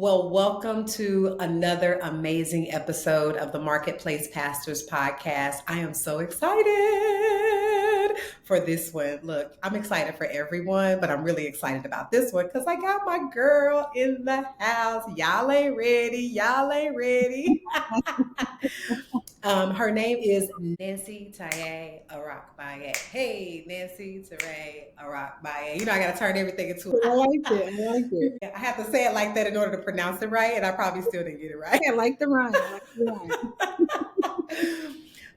Well, welcome to another amazing episode of the Marketplace Pastors Podcast. I am so excited for this one. Look, I'm excited for everyone, but I'm really excited about this one because I got my girl in the house. Y'all ain't ready. Y'all ain't ready. Her name is Nancy Taiye Aragbaye. Hey, Nancy Taiye Aragbaye. You know, I got to turn everything into I like it. I like it. I have to say it like that in order to pronounce it right, and I probably still didn't get it right. I like the rhyme. I like the rhyme.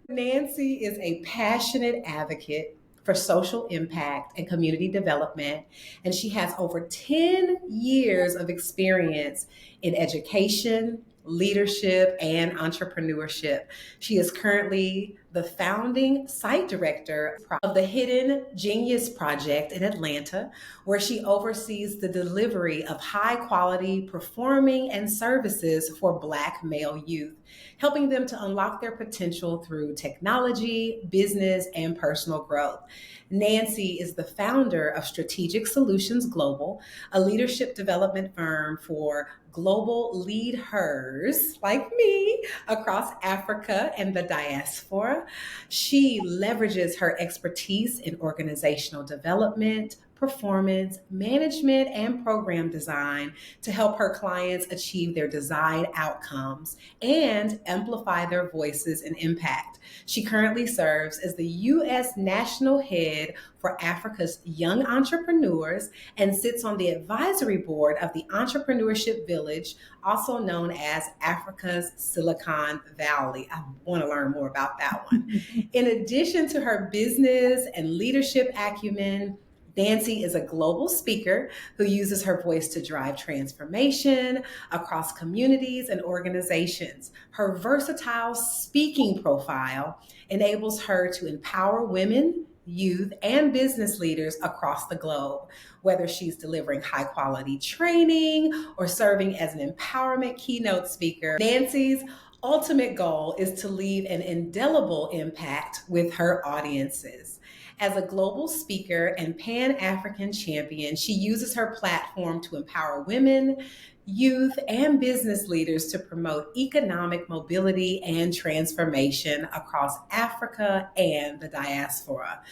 Nancy is a passionate advocate for social impact and community development, and she has over 10 years of experience in education, leadership, and entrepreneurship. She is currently the founding site director of the Hidden Genius Project in Atlanta, where she oversees the delivery of high quality performing and services for Black male youth, helping them to unlock their potential through technology, business, and personal growth. Nancy is the founder of Strategic Solutions Global, a leadership development firm for Global LeadHERs, like me, across Africa and the diaspora. She leverages her expertise in organizational development, performance, management, and program design to help her clients achieve their desired outcomes and amplify their voices and impact. She currently serves as the U.S. National Head for Africa's Young Entrepreneurs and sits on the advisory board of the Entrepreneurship Village, also known as Africa's Silicon Valley. I want to learn more about that one. In addition to her business and leadership acumen, Nancy is a global speaker who uses her voice to drive transformation across communities and organizations. Her versatile speaking profile enables her to empower women, youth, and business leaders across the globe. Whether she's delivering high quality training or serving as an empowerment keynote speaker, Nancy's ultimate goal is to leave an indelible impact with her audiences. As a global speaker and Pan-African champion, she uses her platform to empower women, youth, and business leaders to promote economic mobility and transformation across Africa and the diaspora.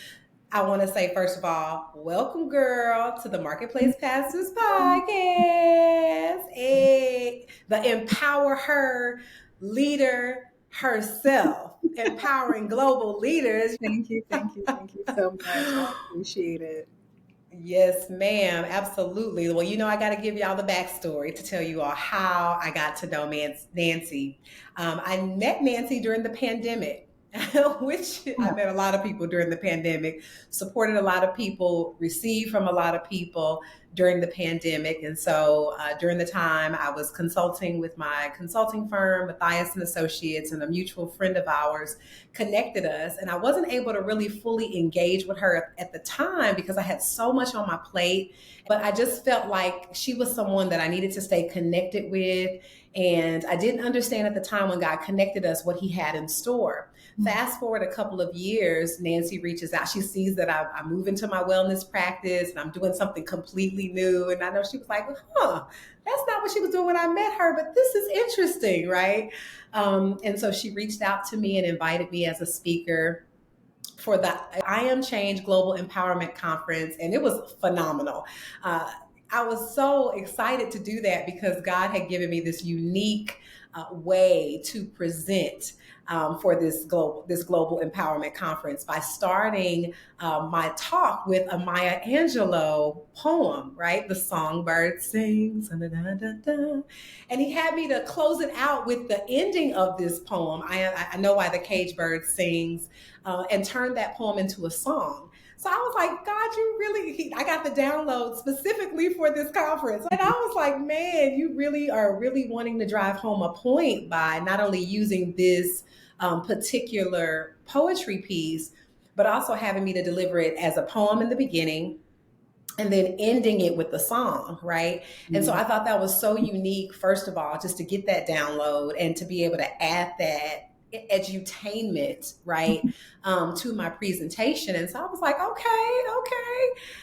I want to say, first of all, welcome, girl, to the Marketplace Pastors Podcast. Hey, the Empower Her leader herself, empowering global leaders. Thank you so much. I appreciate it. Yes, ma'am. Absolutely. Well, you know, I got to give y'all the backstory to tell you all how I got to know Nancy. I met Nancy during the pandemic, which I met a lot of people during the pandemic, supported a lot of people, received from a lot of people during the pandemic. And so during the time I was consulting with my consulting firm, Matthias and Associates, and a mutual friend of ours connected us. And I wasn't able to really fully engage with her at the time because I had so much on my plate. But I just felt like she was someone that I needed to stay connected with. And I didn't understand at the time when God connected us what he had in store. Fast forward a couple of years, Nancy reaches out. She sees that I move into my wellness practice and I'm doing something completely new. And I know she was like, that's not what she was doing when I met her, but this is interesting, right? And so she reached out to me and invited me as a speaker for the I Am Change Global Empowerment Conference. And it was phenomenal. I was so excited to do that because God had given me this unique way to present for this global empowerment conference by starting my talk with a Maya Angelou poem, right? The songbird sings, da, da, da, da. And he had me to close it out with the ending of this poem, I know why the cage bird sings, and turn that poem into a song. So I was like, God, I got the download specifically for this conference. And I was like, man, you really are really wanting to drive home a point by not only using this particular poetry piece, but also having me to deliver it as a poem in the beginning and then ending it with the song, right? Mm-hmm. And so I thought that was so unique, first of all, just to get that download and to be able to add that edutainment, right, to my presentation. And so I was like, okay.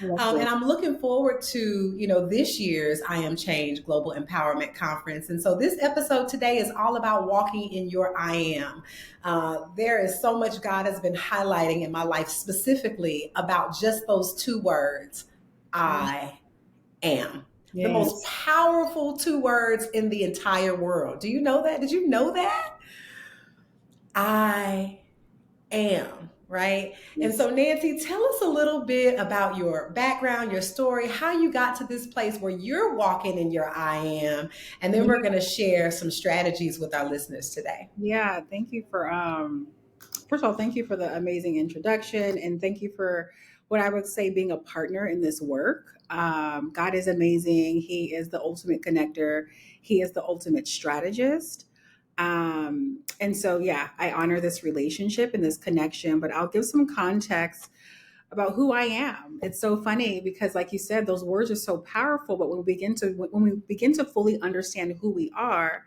That's And it. I'm looking forward to, this year's I Am Change Global Empowerment Conference. And so this episode today is all about walking in your I am. There is so much God has been highlighting in my life, specifically about just those two words, I am. The most Yes. powerful two words in the entire world. Do you know that? Did you know that? I am, right? And Yes. so, Nancy, tell us a little bit about your background, your story, how you got to this place where you're walking in your I am. And then we're going to share some strategies with our listeners today. Yeah, thank you for first of all, thank you for the amazing introduction, and thank you for what I would say being a partner in this work. God is amazing. He is the ultimate connector. He is the ultimate strategist. And so yeah, I honor this relationship and this connection, but I'll give some context about who I am. It's so funny because like you said, those words are so powerful, but when we begin to fully understand who we are,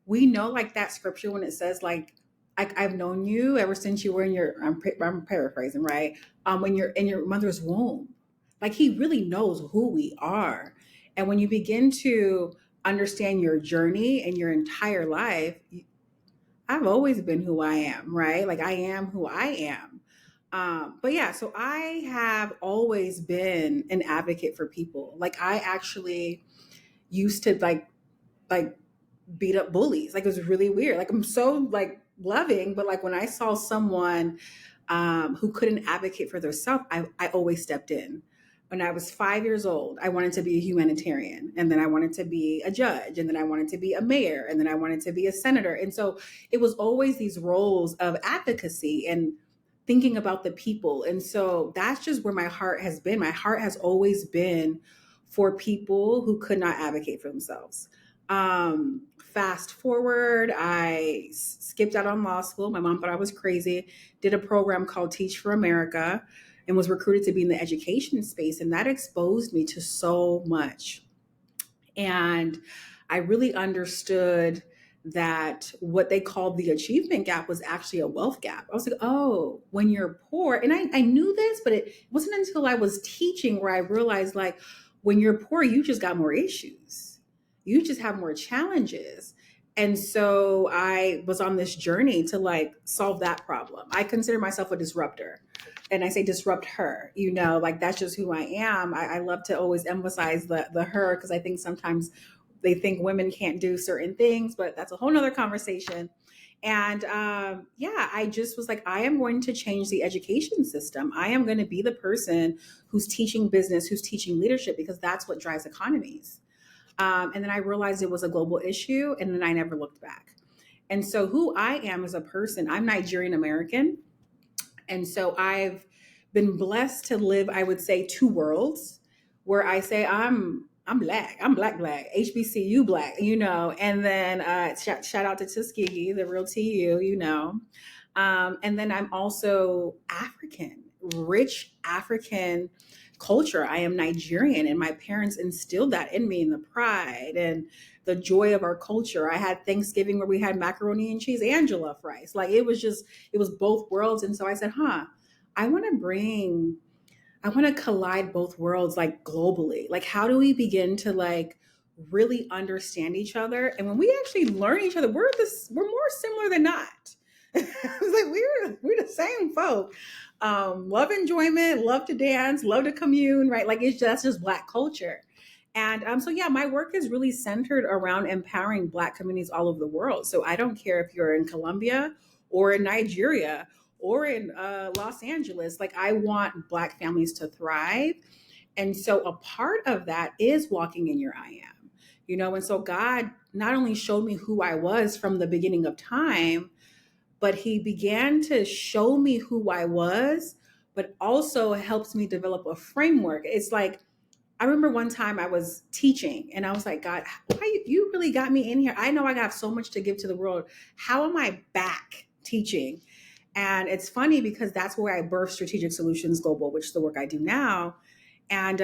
we know like that scripture when it says like I've known you ever since you were in your I'm paraphrasing, right, when you're in your mother's womb. Like he really knows who we are. And when you begin to understand your journey and your entire life, I've always been who I am, right? Like I am who I am. But yeah, so I have always been an advocate for people. Like I actually used to like beat up bullies. Like it was really weird. Like I'm so like loving, but like when I saw someone who couldn't advocate for themselves, I always stepped in. When I was 5 years old, I wanted to be a humanitarian, and then I wanted to be a judge, and then I wanted to be a mayor, and then I wanted to be a senator. And so it was always these roles of advocacy and thinking about the people. And so that's just where my heart has been. My heart has always been for people who could not advocate for themselves. Fast forward, I skipped out on law school. My mom thought I was crazy, did a program called Teach for America, and was recruited to be in the education space. And that exposed me to so much. And I really understood that what they called the achievement gap was actually a wealth gap. I was like, oh, when you're poor, and I knew this, but it wasn't until I was teaching where I realized like, when you're poor, you just got more issues. You just have more challenges. And so I was on this journey to like solve that problem. I consider myself a disruptor, and I say disrupt her, like that's just who I am. I love to always emphasize the her, because I think sometimes they think women can't do certain things, but that's a whole nother conversation. And yeah, I just was like, I am going to change the education system. I am going to be the person who's teaching business, who's teaching leadership, because that's what drives economies. And then I realized it was a global issue, and then I never looked back. And so, who I am as a person, I'm Nigerian American. And so I've been blessed to live, I would say, two worlds where I say I'm black, black, HBCU black, and then shout out to Tuskegee, the real TU, and then I'm also African, rich African culture. I am Nigerian, and my parents instilled that in me, and the pride and the joy of our culture. I had Thanksgiving where we had macaroni and cheese and jollof rice. Like it was both worlds. And so I said, I want to collide both worlds like globally. Like how do we begin to like really understand each other? And when we actually learn each other, we're more similar than not. It's like we're the same folk. Love enjoyment, love to dance, love to commune, right? Like that's just Black culture. And so yeah, my work is really centered around empowering Black communities all over the world. So I don't care if you're in Colombia or in Nigeria or in Los Angeles. Like I want Black families to thrive. And so a part of that is walking in your I am, and so God not only showed me who I was from the beginning of time, but he began to show me who I was, but also helps me develop a framework. It's like, I remember one time I was teaching and I was like, God, why you really got me in here? I know I got so much to give to the world. How am I back teaching? And it's funny because that's where I birthed Strategic Solutions Global, which is the work I do now. And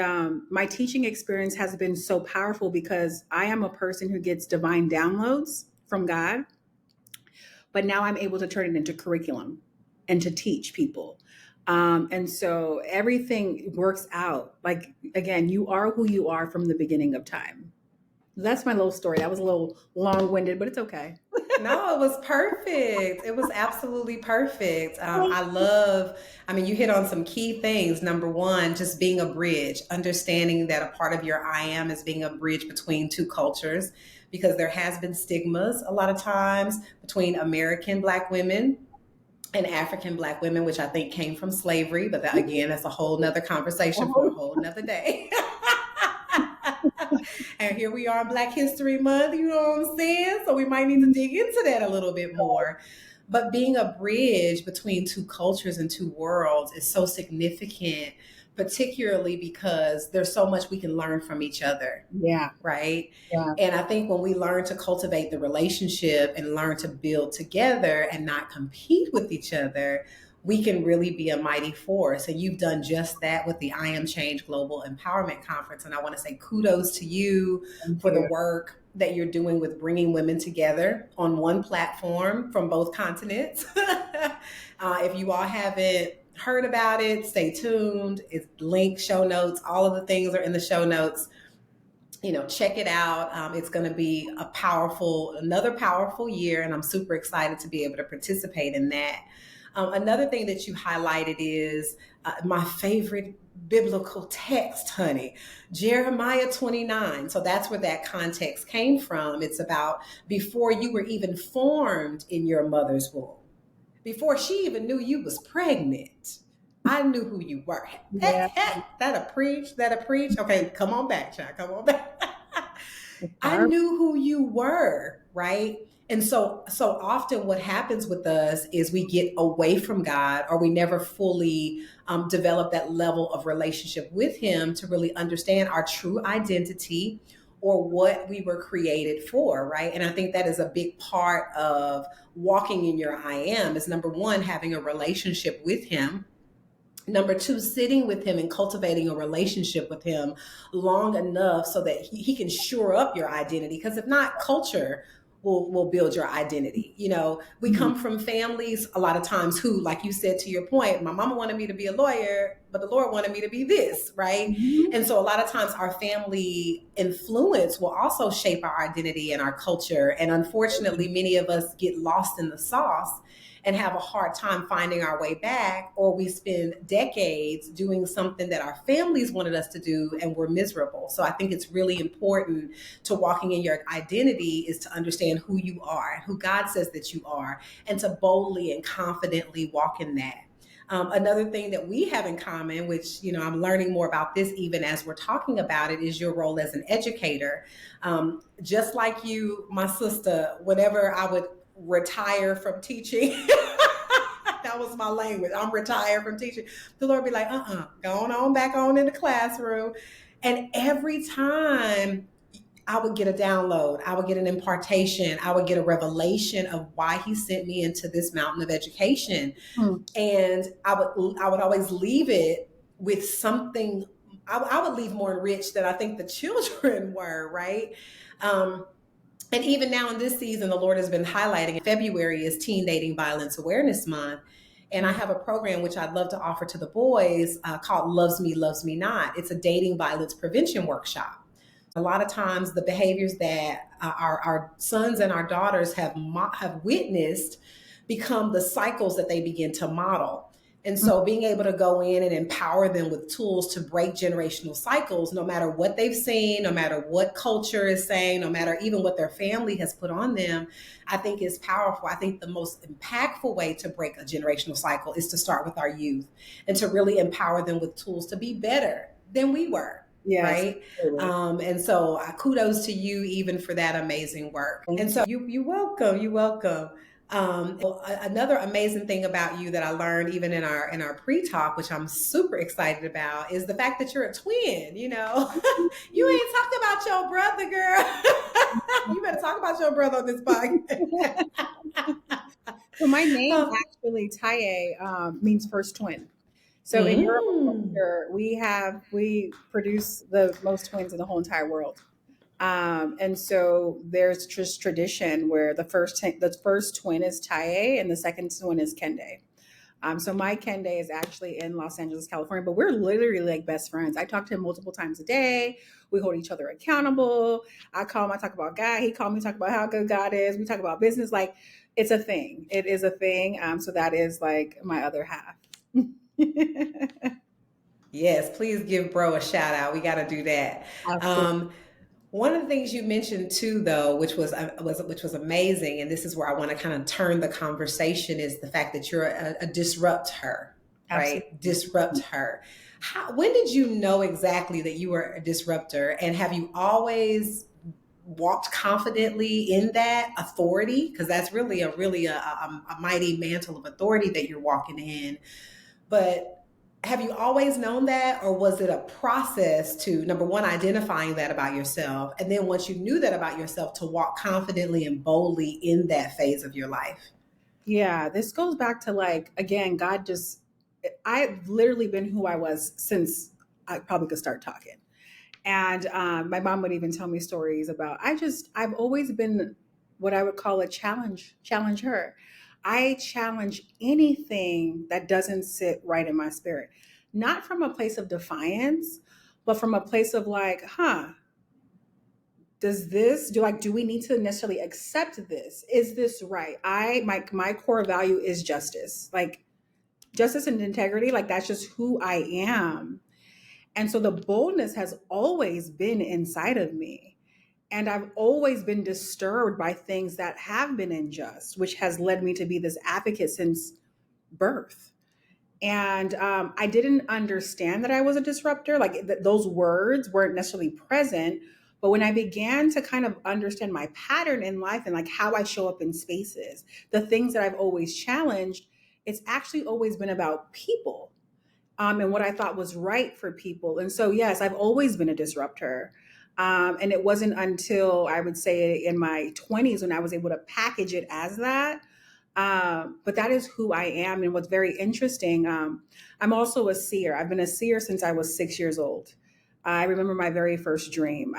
my teaching experience has been so powerful because I am a person who gets divine downloads from God. but now I'm able to turn it into curriculum and to teach people. And so everything works out. Like, again, you are who you are from the beginning of time. That's my little story. That was a little long winded, but it's okay. No, it was perfect. It was absolutely perfect. I mean, you hit on some key things. Number one, just being a bridge, understanding that a part of your I am is being a bridge between two cultures, because there has been stigmas a lot of times between American Black women and African Black women, which I think came from slavery. But that, again, that's a whole nother conversation for a whole nother day. And here we are in Black History Month, you know what I'm saying? So we might need to dig into that a little bit more. But being a bridge between two cultures and two worlds is so significant, particularly because there's so much we can learn from each other, Yeah. right? Yeah. And I think when we learn to cultivate the relationship and learn to build together and not compete with each other, we can really be a mighty force. And you've done just that with the I Am Change Global Empowerment Conference. And I want to say kudos to you for the work that you're doing with bringing women together on one platform from both continents. If you all haven't heard about it, stay tuned. It's linked, show notes, all of the things are in the show notes. Check it out. It's going to be another powerful year, and I'm super excited to be able to participate in that. Another thing that you highlighted is my favorite biblical text, honey, Jeremiah 29. So that's where that context came from. It's about before you were even formed in your mother's womb, before she even knew you was pregnant, I knew who you were. Yeah. That'll preach. Okay, come on back, child. Come on back. I knew who you were, right? And so often what happens with us is we get away from God, or we never fully develop that level of relationship with him to really understand our true identity or what we were created for, right? And I think that is a big part of walking in your I am, is number one, having a relationship with him. Number two, sitting with him and cultivating a relationship with him long enough so that he can shore up your identity. Because if not, culture will build your identity. We come from families a lot of times who, like you said, to your point, my mama wanted me to be a lawyer, but the Lord wanted me to be this, right? Mm-hmm. And so a lot of times our family influence will also shape our identity and our culture. And unfortunately, many of us get lost in the sauce and have a hard time finding our way back, or we spend decades doing something that our families wanted us to do and we're miserable. So I think it's really important to walking in your identity is to understand who you are, who God says that you are, and to boldly and confidently walk in that. Another thing that we have in common, which, I'm learning more about this even as we're talking about it, is your role as an educator. Just like you, my sister, whenever I would retire from teaching, that was my language. I'm retired from teaching. The Lord be like, going on back on in the classroom. And every time I would get a download, I would get an impartation, I would get a revelation of why he sent me into this mountain of education. And I would always leave it with something. I would leave more enriched than I think the children were, right? And even now in this season, the Lord has been highlighting, February is Teen Dating Violence Awareness Month. And I have a program which I'd love to offer to the boys called Loves Me, Loves Me Not. It's a dating violence prevention workshop. A lot of times the behaviors that our sons and our daughters have witnessed become the cycles that they begin to model. And so being able to go in and empower them with tools to break generational cycles, no matter what they've seen, no matter what culture is saying, no matter even what their family has put on them, I think is powerful. I think the most impactful way to break a generational cycle is to start with our youth and to really empower them with tools to be better than we were. Yes, right. And so kudos to you even for that amazing work. And so you're welcome. You're welcome. Another amazing thing about you that I learned even in our pre-talk, which I'm super excited about, is the fact that you're a twin. You ain't talking about your brother, girl. You better talk about your brother on this podcast. So my name actually, Taiye, means first twin. So in Yoruba culture, we produce the most twins in the whole entire world. And so there's just tradition where the first twin is Taiye and the second twin is Kende. So my Kende is actually in Los Angeles, California, but we're literally like best friends. I talk to him multiple times a day. We hold each other accountable. I call him, I talk about God. He called me, talk about how good God is. We talk about business. Like it's a thing. It is a thing. So that is like my other half. Yes, please give bro a shout out. We got to do that. Absolutely. Um, One of the things you mentioned too, though, which was amazing, and this is where I want to kind of turn the conversation, is the fact that you're a disruptor, right? Absolutely. Disrupt her. When did you know exactly that you were a disruptor, and have you always walked confidently in that authority? Because that's really a mighty mantle of authority that you're walking in. But have you always known that, or was it a process to, number one, identifying that about yourself, and then once you knew that about yourself, to walk confidently and boldly in that phase of your life? Yeah, this goes back to like, again, I've literally been who I was since I probably could start talking. And my mom would even tell me stories about, I've always been what I would call a challenge her. I challenge anything that doesn't sit right in my spirit, not from a place of defiance, but from a place of like, do we need to necessarily accept this? Is this right? My core value is justice, like justice and integrity. Like that's just who I am. And so the boldness has always been inside of me. And I've always been disturbed by things that have been unjust, which has led me to be this advocate since birth. And I didn't understand that I was a disruptor. Like those words weren't necessarily present. But when I began to kind of understand my pattern in life and like how I show up in spaces, the things that I've always challenged, it's actually always been about people, and what I thought was right for people. And so, yes, I've always been a disruptor. And it wasn't until I would say in my 20s when I was able to package it as that. But that is who I am. And what's very interesting, I'm also a seer. I've been a seer since I was 6 years old. I remember my very first dream.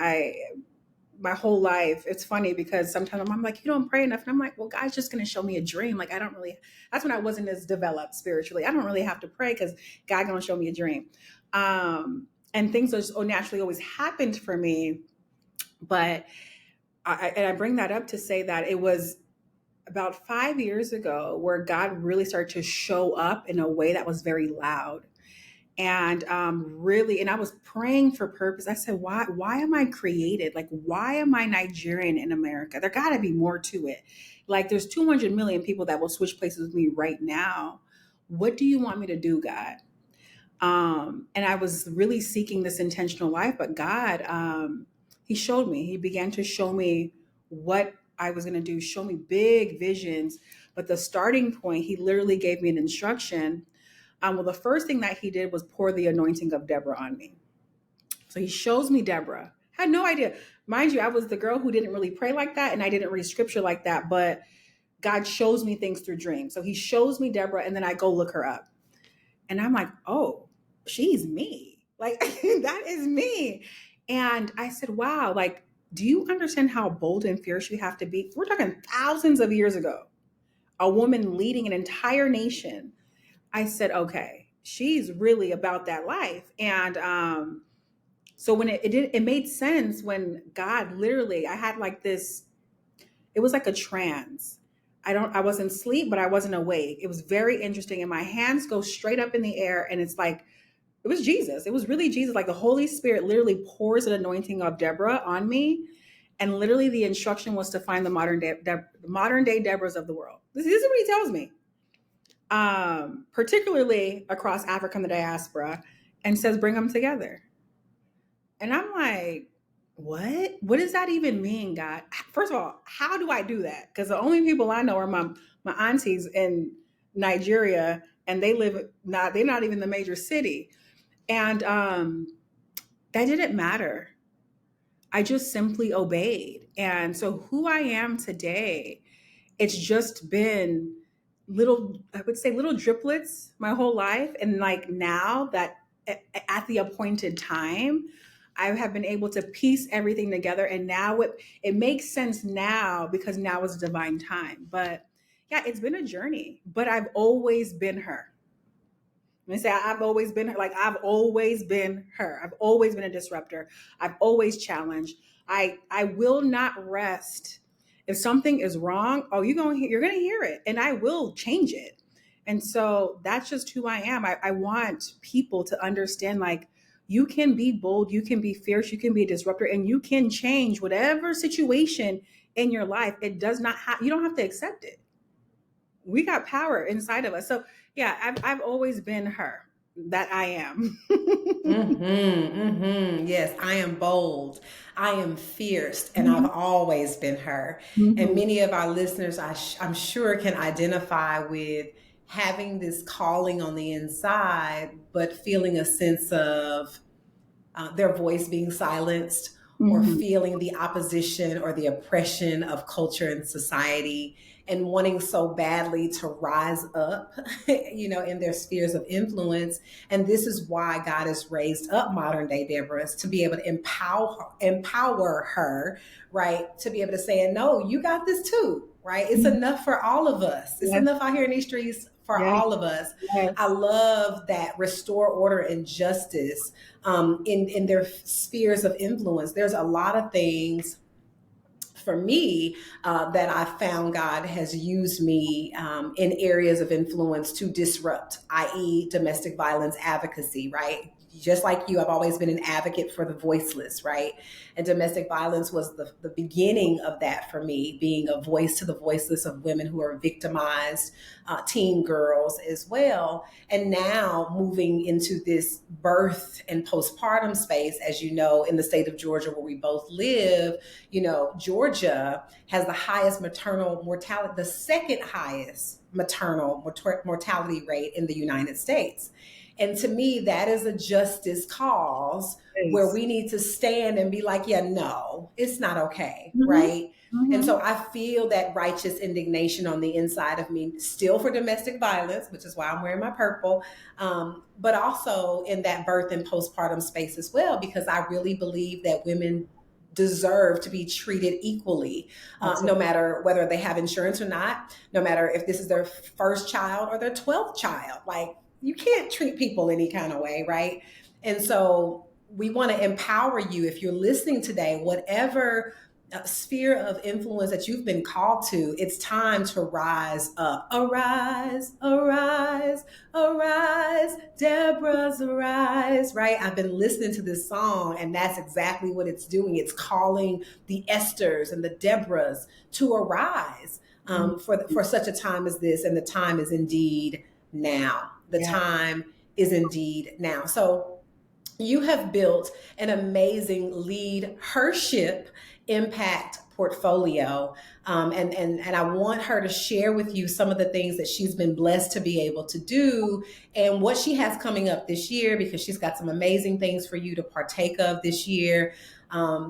My whole life, it's funny because sometimes I'm like, you don't pray enough. And I'm like, well, God's just going to show me a dream. Like, I don't really, that's when I wasn't as developed spiritually. I don't really have to pray because God going to show me a dream. And things just naturally always happened for me. But I bring that up to say that it was about 5 years ago where God really started to show up in a way that was very loud. And really, and I was praying for purpose. I said, why am I created? Like, why am I Nigerian in America? There got to be more to it. Like, there's 200 million people that will switch places with me right now. What do you want me to do, God? And I was really seeking this intentional life, but God, He showed me. He began to show me what I was going to do, show me big visions. But the starting point, He literally gave me an instruction. Well, the first thing that He did was pour the anointing of Deborah on me. So He shows me Deborah. Had no idea. Mind you, I was the girl who didn't really pray like that, and I didn't read scripture like that, but God shows me things through dreams. So He shows me Deborah, and then I go look her up. And I'm like, oh, she's me. Like, that is me. And I said, wow, like, do you understand how bold and fierce you have to be? We're talking thousands of years ago, a woman leading an entire nation. I said, okay, she's really about that life. And so when it made sense when God literally, I had like this, it was like a trance. I wasn't asleep, but I wasn't awake. It was very interesting. And my hands go straight up in the air. And it's like, it was Jesus. It was really Jesus. Like the Holy Spirit literally pours an anointing of Deborah on me. And literally the instruction was to find the modern day Deborahs of the world. This is what He tells me, particularly across Africa the diaspora, and says, bring them together. And I'm like, what? What does that even mean, God? First of all, how do I do that? Because the only people I know are my aunties in Nigeria, and they're not even the major city. And that didn't matter. I just simply obeyed. And so who I am today, it's just been I would say little driplets my whole life. And like now that at the appointed time, I have been able to piece everything together, and now it makes sense now because now is divine time. But yeah, it's been a journey, but I've always been her. When I say I've always been her, like I've always been her. I've always been a disruptor. I've always challenged. I will not rest. If something is wrong, oh, you're gonna hear it, and I will change it. And so that's just who I am. I want people to understand, like, you can be bold, you can be fierce, you can be a disruptor, and you can change whatever situation in your life. It does not have, you don't have to accept it. We got power inside of us. So yeah, I've always been her that I am. Yes, I am bold. I am fierce, and I've Mhm. always been her. And Mhm. many of our listeners, I'm sure, can identify with having this calling on the inside, but feeling a sense of their voice being silenced, or Mhm. feeling the opposition or the oppression of culture and society, and wanting so badly to rise up, in their spheres of influence. And this is why God has raised up modern day Deborahs to be able to empower her, right? To be able to say, no, you got this too, right? It's Mhm. enough for all of us. It's Yes, enough out here in these streets for yes, all of us. I yes. love that restore order and justice in their spheres of influence. There's a lot of things for me that I found God has used me in areas of influence to disrupt, i.e., domestic violence advocacy, right? Just like you, I've always been an advocate for the voiceless, right? And domestic violence was the beginning of that for me, being a voice to the voiceless of women who are victimized, teen girls as well. And now moving into this birth and postpartum space, as you know, in the state of Georgia where we both live, Georgia has the highest maternal mortality, the second highest maternal mortality rate in the United States. And to me, that is a justice cause where Yes. we need to stand and be like, yeah, no, it's not okay, Mhm. right? And Mhm. so I feel that righteous indignation on the inside of me, still for domestic violence, which is why I'm wearing my purple, but also in that birth and postpartum space as well, because I really believe that women deserve to be treated equally, no Absolutely. matter whether they have insurance or not, no matter if this is their first child or their 12th child. Like, you can't treat people any kind of way, right? And so we want to empower you, if you're listening today, whatever sphere of influence that you've been called to, it's time to rise up. Arise, arise, arise, Deborah's arise, right? I've been listening to this song, and that's exactly what it's doing. It's calling the Esthers and the Deborahs to arise Mhm. for such a time as this. And the time is indeed now. The Yeah. time is indeed now. So you have built an amazing leadership impact portfolio. And I want her to share with you some of the things that she's been blessed to be able to do and what she has coming up this year, because she's got some amazing things for you to partake of this year.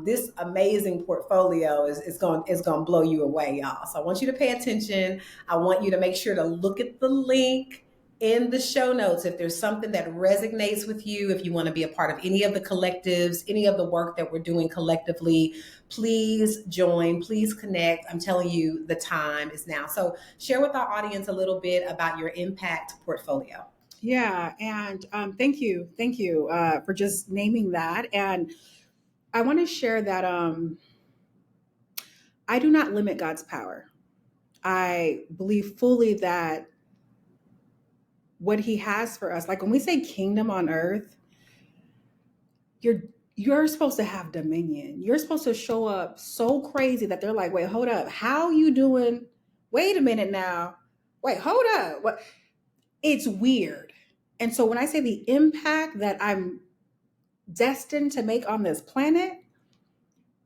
This amazing portfolio is going to blow you away, y'all. So I want you to pay attention. I want you to make sure to look at the link in the show notes. If there's something that resonates with you, if you want to be a part of any of the collectives, any of the work that we're doing collectively, please join, please connect. I'm telling you, the time is now. So share with our audience a little bit about your impact portfolio. Yeah. And thank you for just naming that. And I want to share that I do not limit God's power. I believe fully that what He has for us, like when we say kingdom on earth, you're you're supposed to have dominion. You're supposed to show up so crazy that they're like, wait, hold up, how you doing? Wait a minute now. Wait, hold up. What? It's weird. And so when I say the impact that I'm destined to make on this planet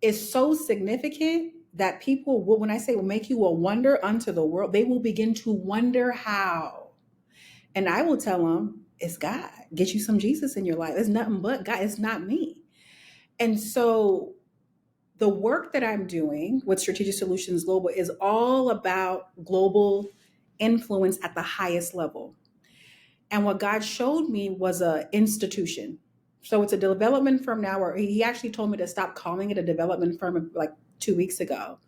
is so significant that people will, when I say will make you a wonder unto the world, they will begin to wonder how. And I will tell them, it's God. Get you some Jesus in your life. It's nothing but God. It's not me. And so the work that I'm doing with Strategic Solutions Global is all about global influence at the highest level. And what God showed me was a institution. So it's a development firm now, where he actually told me to stop calling it a development firm like 2 weeks ago,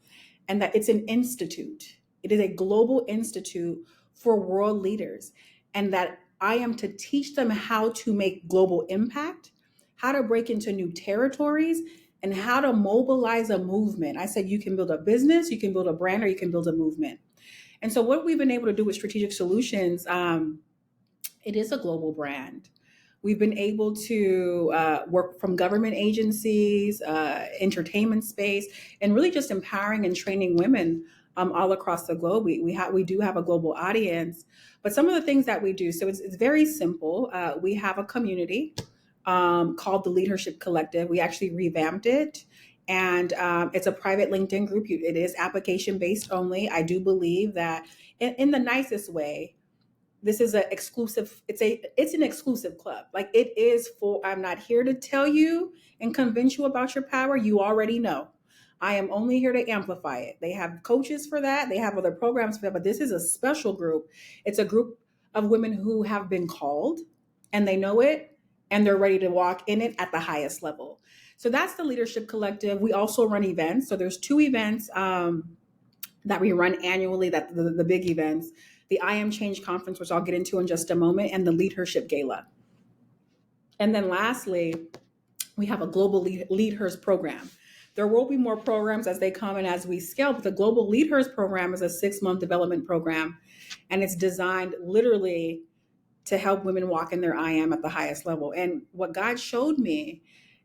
and that it's an institute. It is a global institute for world leaders, and that I am to teach them how to make global impact, how to break into new territories, and how to mobilize a movement. I said, you can build a business, you can build a brand, or you can build a movement. And so what we've been able to do with Strategic Solutions, it is a global brand. We've been able to work from government agencies, entertainment space, and really just empowering and training women all across the globe. We do have a global audience, but some of the things that we do, so it's very simple. We have a community called the Leadership Collective. We actually revamped it. And it's a private LinkedIn group. It is application based only. I do believe that in the nicest way, this is an exclusive, it's an exclusive club. Like, it is for, I'm not here to tell you and convince you about your power. You already know. I am only here to amplify it. They have coaches for that. They have other programs for that, but this is a special group. It's a group of women who have been called, and they know it, and they're ready to walk in it at the highest level. So that's the Leadership Collective. We also run events. So there's 2 events that we run annually, that the big events, the I Am Change Conference, which I'll get into in just a moment, and the LeadHERship Gala. And then lastly, we have a Global LeadHERs program. There will be more programs as they come and as we scale, but the Global LeadHERs program is a 6-month development program, and it's designed literally to help women walk in their I am at the highest level. And what God showed me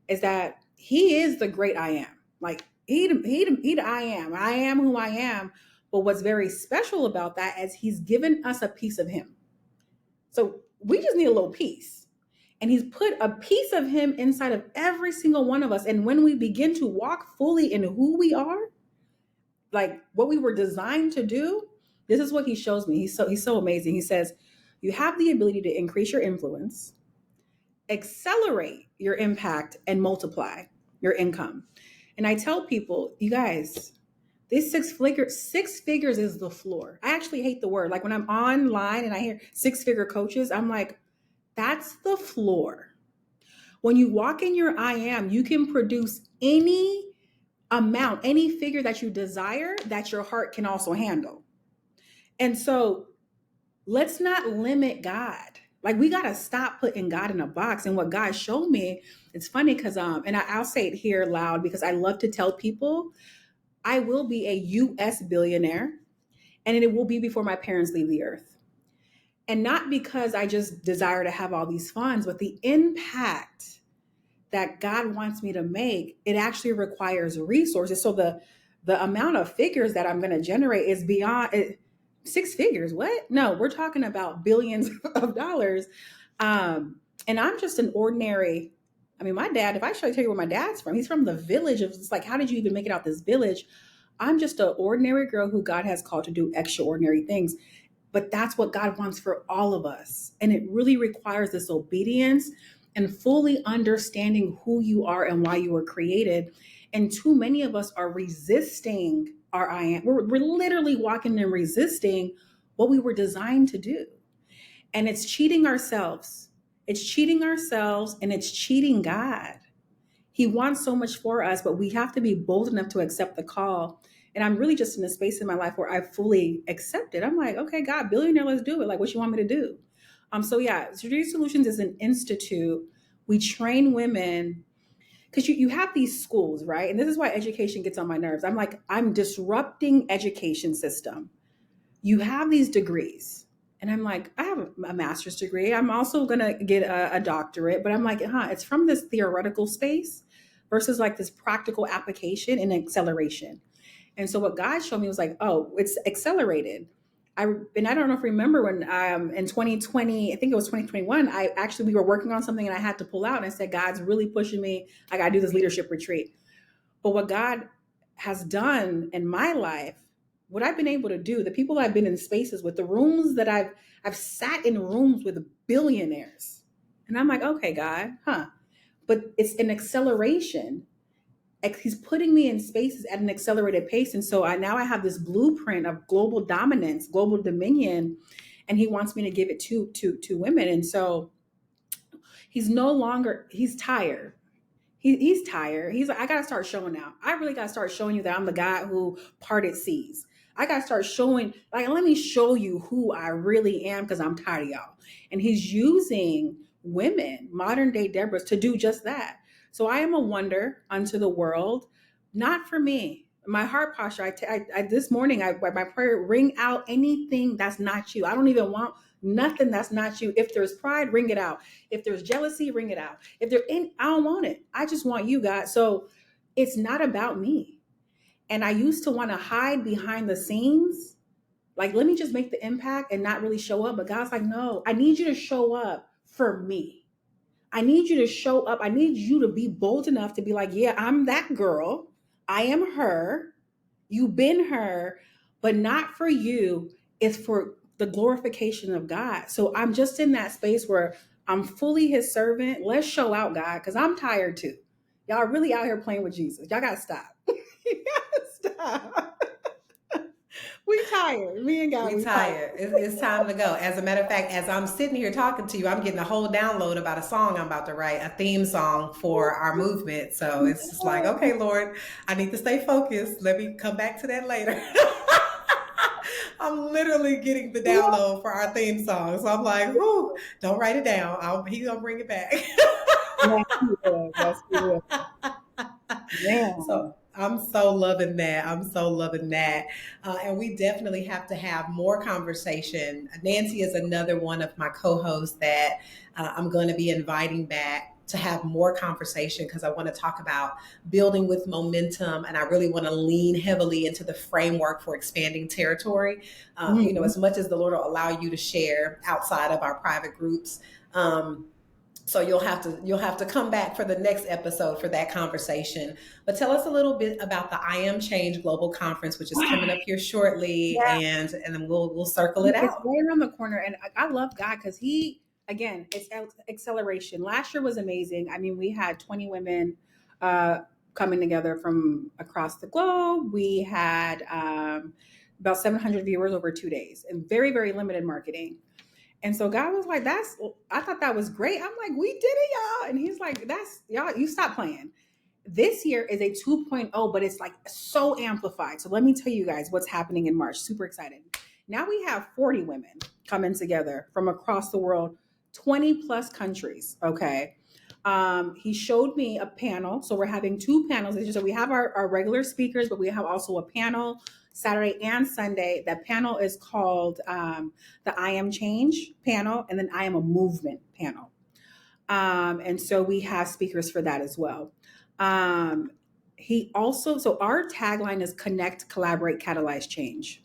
is that He is the great I am. Like, he I am who I am. But what's very special about that is He's given us a piece of Him. So we just need a little piece. And He's put a piece of Him inside of every single one of us. And when we begin to walk fully in who we are, like what we were designed to do, this is what He shows me. He's so amazing. He says, you have the ability to increase your influence, accelerate your impact, and multiply your income. And I tell people, you guys, this 6 figures is the floor. I actually hate the word. Like, when I'm online and I hear 6-figure coaches, I'm like, that's the floor. When you walk in your I am, you can produce any amount, any figure that you desire, that your heart can also handle. And so let's not limit God. Like, we got to stop putting God in a box. And what God showed me, it's funny because, and I'll say it here loud because I love to tell people, I will be a US billionaire, and it will be before my parents leave the earth. And not because I just desire to have all these funds, but the impact that God wants me to make, it actually requires resources. So the amount of figures that I'm going to generate is beyond 6 figures. What? No, we're talking about billions of dollars. And I'm just an ordinary, my dad, if I tell you where my dad's from, he's from the village of, it's like, how did you even make it out this village? I'm just an ordinary girl who God has called to do extraordinary things. But that's what God wants for all of us. And it really requires this obedience and fully understanding who you are and why you were created. And too many of us are resisting our I am. We're literally walking and resisting what we were designed to do. And it's cheating ourselves. It's cheating ourselves, and it's cheating God. He wants so much for us, but we have to be bold enough to accept the call. And I'm really just in a space in my life where I fully accept it. I'm like, okay, God, billionaire, let's do it. Like, what you want me to do? So yeah, Strategic Solutions is an institute. We train women because you have these schools, right? And this is why education gets on my nerves. I'm like, I'm disrupting education system. You have these degrees. And I'm like, I have a master's degree. I'm also going to get a doctorate. But I'm like, it's from this theoretical space versus like this practical application and acceleration. And so what God showed me was like, oh, it's accelerated. I don't know if you remember when in 2020, I think it was 2021, we were working on something and I had to pull out, and I said, God's really pushing me. I got to do this leadership retreat. But what God has done in my life, what I've been able to do, the people I've been in spaces with, the rooms that I've sat in rooms with billionaires. And I'm like, okay, God, but it's an acceleration. He's putting me in spaces at an accelerated pace. And so now I have this blueprint of global dominance, global dominion, and He wants me to give it to women. And so He's no longer, he's tired. He's tired. He's like, I gotta start showing now. I really gotta start showing you that I'm the God who parted seas. I gotta start showing, like, let me show you who I really am because I'm tired of y'all. And he's using women, modern day Deborahs, to do just that. So I am a wonder unto the world, not for me. My heart posture, this morning, my prayer, ring out anything that's not you. I don't even want nothing that's not you. If there's pride, ring it out. If there's jealousy, ring it out. If there any, I don't want it. I just want you, God. So it's not about me. And I used to want to hide behind the scenes. Like, let me just make the impact and not really show up. But God's like, no, I need you to show up for me. I need you to show up. I need you to be bold enough to be like, yeah, I'm that girl. I am her. You've been her, but not for you. It's for the glorification of God. So I'm just in that space where I'm fully his servant. Let's show out, God, because I'm tired too. Y'all really out here playing with Jesus. Y'all got to stop. You got to stop. We tired. Me and God, We we tired. tired. It's time to go. As a matter of fact, as I'm sitting here talking to you, I'm getting a whole download about a song I'm about to write, a theme song for our movement. So it's just like, okay, Lord, I need to stay focused. Let me come back to that later. I'm literally getting the download for our theme song. So I'm like, whoo, don't write it down. He's going to bring it back. Yes, he will. Yes, he will. Man. So I'm so loving that. I'm so loving that. And we definitely have to have more conversation. Nancy is another one of my co-hosts that I'm going to be inviting back to have more conversation because I want to talk about building with momentum. And I really want to lean heavily into the framework for expanding territory. You know, as much as the Lord will allow you to share outside of our private groups. So you'll have to come back for the next episode for that conversation. But tell us a little bit about the I Am Change Global Conference, which is coming up here shortly, Yeah. and then we'll circle it It's out. right around the corner. And I love God because he, again, it's acceleration. Last year was amazing. I mean, we had 20 women coming together from across the globe. We had about 700 viewers over 2 days and very, very limited marketing. And so God was like, I thought that was great. I'm like, we did it, y'all. And he's like, that's y'all, you stop playing. This year is a 2.0, but it's like so amplified. So let me tell you guys what's happening in March. Super excited. Now we have 40 women coming together from across the world, 20 plus countries. Okay. He showed me a panel. So we're having two panels. So we have our regular speakers, but we have also a panel Saturday and Sunday. That panel is called the I Am Change panel, and then I Am a Movement panel. And so we have speakers for that as well. So our tagline is connect, collaborate, catalyze change.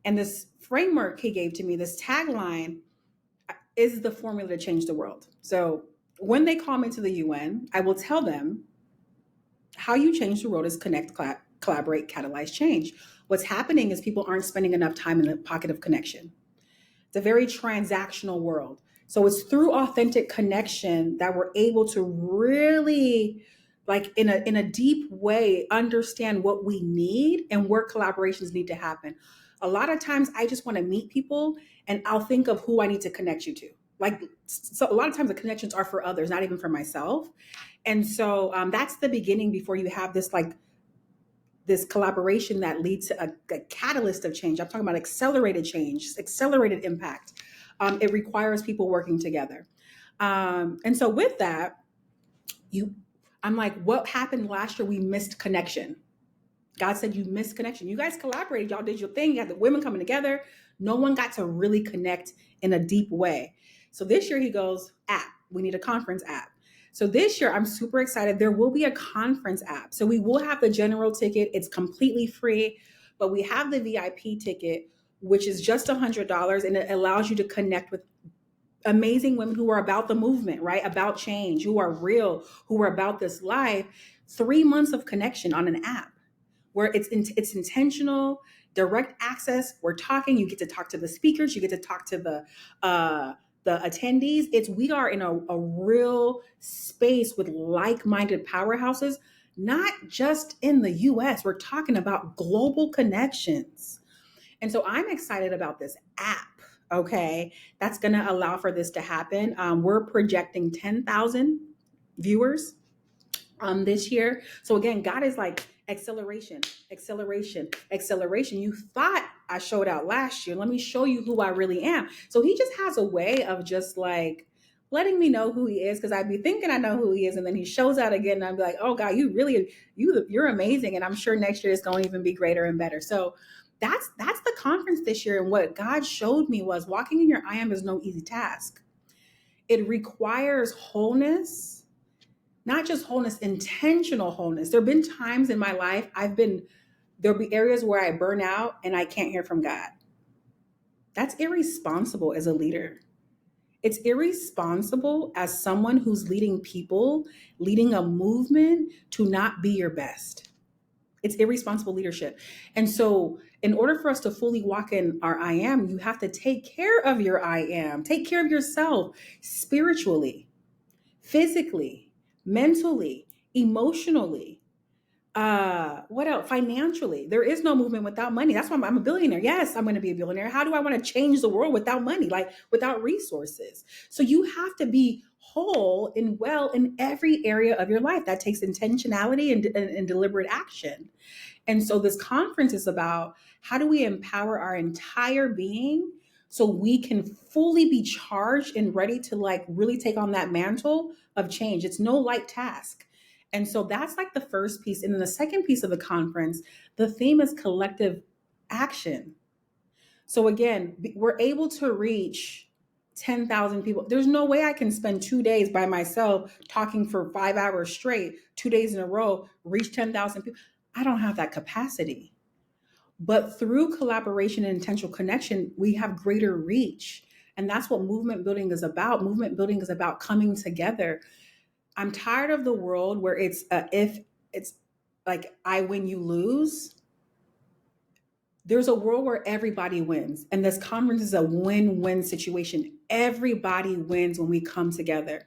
And this framework he gave to me, this tagline is the formula to change the world. So when they call me to the UN, I will tell them how you change the world is connect, collaborate, catalyze change. What's happening is people aren't spending enough time in the pocket of connection. It's a very transactional world. So it's through authentic connection that we're able to really, like in a deep way, understand what we need and where collaborations need to happen. A lot of times I just want to meet people and I'll think of who I need to connect you to. Like, so a lot of times the connections are for others, not even for myself. And so that's the beginning before you have this collaboration that leads to a catalyst of change. I'm talking about accelerated change, accelerated impact. It requires people working together. And so with that, I'm like, what happened last year? We missed connection. God said, you missed connection. You guys collaborated. Y'all did your thing. You had the women coming together. No one got to really connect in a deep way. So this year he goes, app. We need a conference app. So this year I'm super excited. There will be a conference app. So we will have the general ticket. It's completely free, but we have the VIP ticket, which is just $100, and it allows you to connect with amazing women who are about the movement, right? About change, who are real, who are about this life. 3 months of connection on an app where it's intentional, direct access. We're talking, you get to talk to the speakers, you get to talk to the attendees. We are in a real space with like-minded powerhouses, not just in the US. We're talking about global connections. And so I'm excited about this app. Okay. That's going to allow for this to happen. We're projecting 10,000 viewers this year. So again, God is like acceleration, acceleration, acceleration. You thought I showed out last year. Let me show you who I really am. So he just has a way of just like letting me know who he is, because I'd be thinking I know who he is, and then he shows out again, and I'd be like, oh God, you're amazing. And I'm sure next year is going to even be greater and better. So that's the conference this year. And what God showed me was walking in your I am is no easy task. It requires wholeness, not just wholeness, intentional wholeness. There have been times in my life there'll be areas where I burn out and I can't hear from God. That's irresponsible as a leader. It's irresponsible as someone who's leading people, leading a movement, to not be your best. It's irresponsible leadership. And so, in order for us to fully walk in our I am, you have to take care of your I am. Take care of yourself spiritually, physically, mentally, emotionally. What else? Financially. There is no movement without money. That's why I'm a billionaire. Yes, I'm going to be a billionaire. How do I want to change the world without money? Like without resources. So you have to be whole and well in every area of your life. That takes intentionality and deliberate action. And so this conference is about how do we empower our entire being so we can fully be charged and ready to like really take on that mantle of change. It's no light task. And so that's like the first piece. And then the second piece of the conference, the theme is collective action. So again, we're able to reach 10,000 people. There's no way I can spend 2 days by myself talking for 5 hours straight, 2 days in a row, reach 10,000 people. I don't have that capacity. But through collaboration and intentional connection, we have greater reach. And that's what movement building is about. Movement building is about coming together. I'm tired of the world where if it's like I win, you lose. There's a world where everybody wins. And this conference is a win-win situation. Everybody wins when we come together.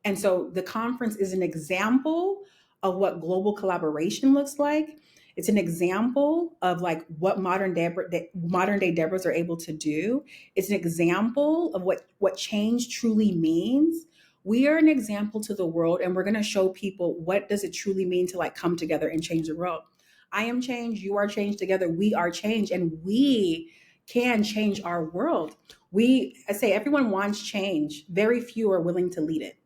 And so the conference is an example of what global collaboration looks like. It's an example of like what modern day Deborahs are able to do. It's an example of what change truly means. We are an example to the world, and we're going to show people what does it truly mean to like come together and change the world. I am change, you are change, together we are change, and we can change our world. I say everyone wants change. Very few are willing to lead it.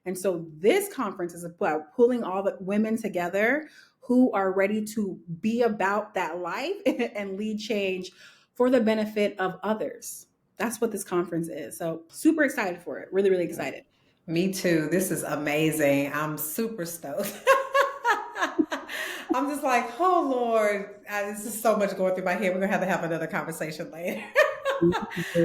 And so this conference is about pulling all the women together who are ready to be about that life and lead change for the benefit of others. That's what this conference is. So super excited for it. Really, really excited. Me too. This is amazing. I'm super stoked. I'm just like, oh Lord, this is so much going through my head. We're going to have another conversation later.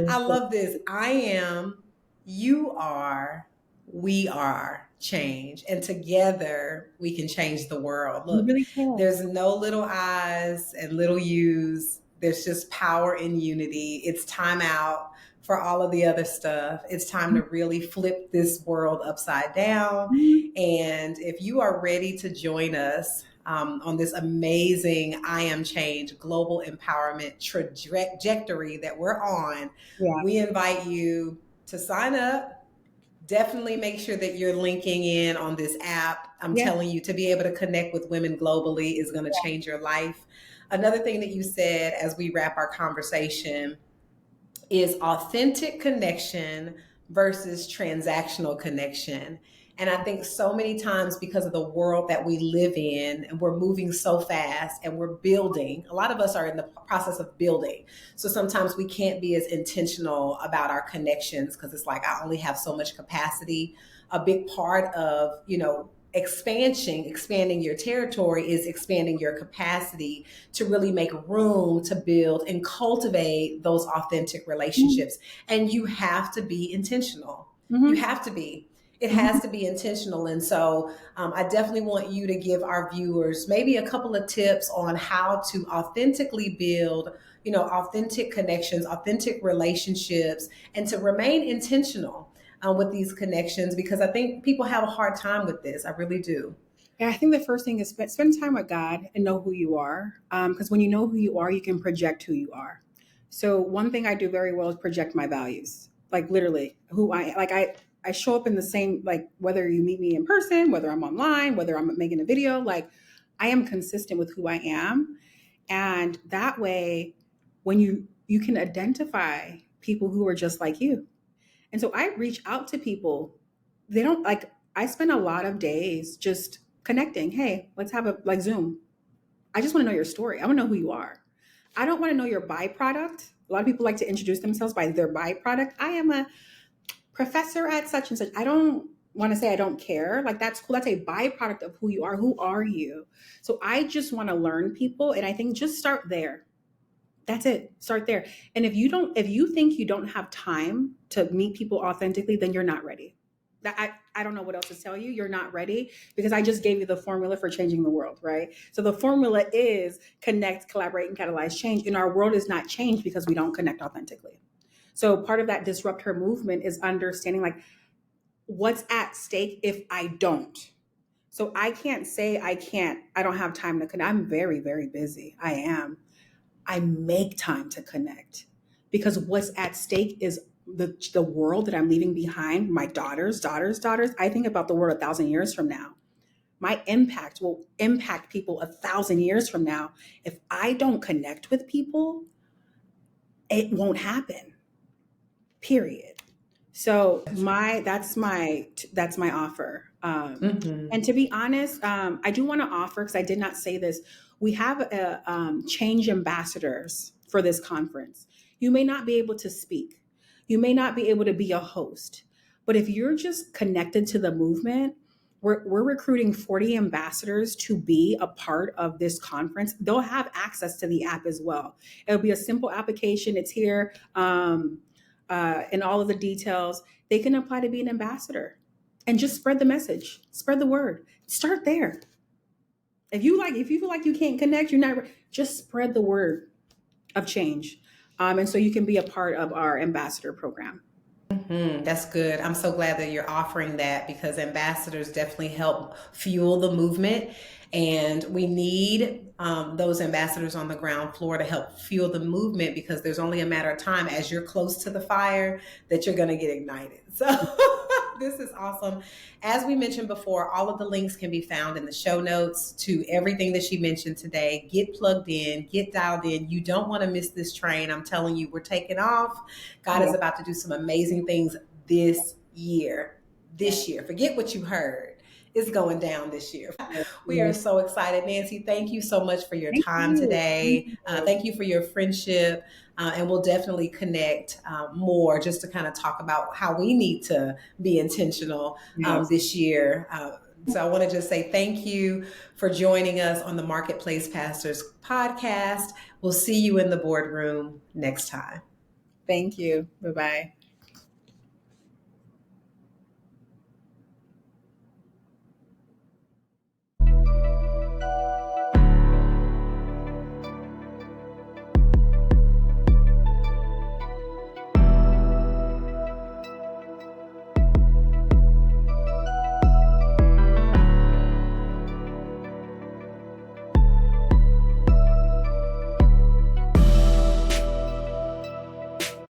I love this. I am, you are, we are change. And together we can change the world. Look, really there's no little I's and little U's. There's just power in unity. It's time out for all of the other stuff. It's time to really flip this world upside down. And if you are ready to join us on this amazing I Am Change global empowerment trajectory that we're on, we invite you to sign up. Definitely make sure that you're linking in on this app. I'm telling you, to be able to connect with women globally is going to change your life. Another thing that you said as we wrap our conversation is authentic connection versus transactional connection. And I think so many times, because of the world that we live in, and we're moving so fast and we're building, a lot of us are in the process of building. So sometimes we can't be as intentional about our connections because it's like, I only have so much capacity. A big part of, expanding your territory is expanding your capacity to really make room to build and cultivate those authentic relationships. And you have to be intentional. You have to be. It has to be intentional. And so I definitely want you to give our viewers maybe a couple of tips on how to authentically build, authentic connections, authentic relationships, and to remain intentional with these connections, because I think people have a hard time with this. I really do. Yeah, I think the first thing is spend time with God and know who you are. Because when you know who you are, you can project who you are. So one thing I do very well is project my values. Like literally who I show up in the same, like whether you meet me in person, whether I'm online, whether I'm making a video, like I am consistent with who I am. And that way, when you can identify people who are just like you. And so I reach out to people. They don't like, I spend a lot of days just connecting. Hey, let's have a like Zoom. I just want to know your story. I want to know who you are. I don't want to know your byproduct. A lot of people like to introduce themselves by their byproduct. I am a professor at such and such. I don't want to say I don't care. Like that's cool. That's a byproduct of who you are. Who are you? So I just want to learn people. And I think just start there. That's it. Start there. And if you think you don't have time to meet people authentically, then you're not ready. I don't know what else to tell you. You're not ready because I just gave you the formula for changing the world, right? So the formula is connect, collaborate, and catalyze change. And our world is not changed because we don't connect authentically. So part of that disruptor movement is understanding like what's at stake if I don't. So I can't say I don't have time to connect. I'm very, very busy. I am. I make time to connect because what's at stake is the world that I'm leaving behind, my daughters. I think about the world 1,000 years from now. My impact will impact people 1,000 years from now. If I don't connect with people, it won't happen. Period. So that's my offer. And to be honest, I do want to offer, because I did not say this, we have a change ambassadors for this conference. You may not be able to speak. You may not be able to be a host. But if you're just connected to the movement, we're recruiting 40 ambassadors to be a part of this conference. They'll have access to the app as well. It'll be a simple application. It's here. And all of the details. They can apply to be an ambassador and just spread the message, spread the word. Start there. If you feel like you can't connect, you're not, just spread the word of change. And so you can be a part of our ambassador program. That's good. I'm so glad that you're offering that because ambassadors definitely help fuel the movement. And we need those ambassadors on the ground floor to help fuel the movement because there's only a matter of time as you're close to the fire that you're going to get ignited. So this is awesome. As we mentioned before, all of the links can be found in the show notes to everything that she mentioned today. Get plugged in, get dialed in. You don't want to miss this train. I'm telling you, we're taking off. God is about to do some amazing things this year. Forget what you heard. It's going down this year. We are so excited. Nancy, thank you so much for your time today. Thank you for your friendship. And we'll definitely connect more just to kind of talk about how we need to be intentional this year. So I want to just say thank you for joining us on the Marketplace Pastors podcast. We'll see you in the boardroom next time. Thank you. Bye-bye.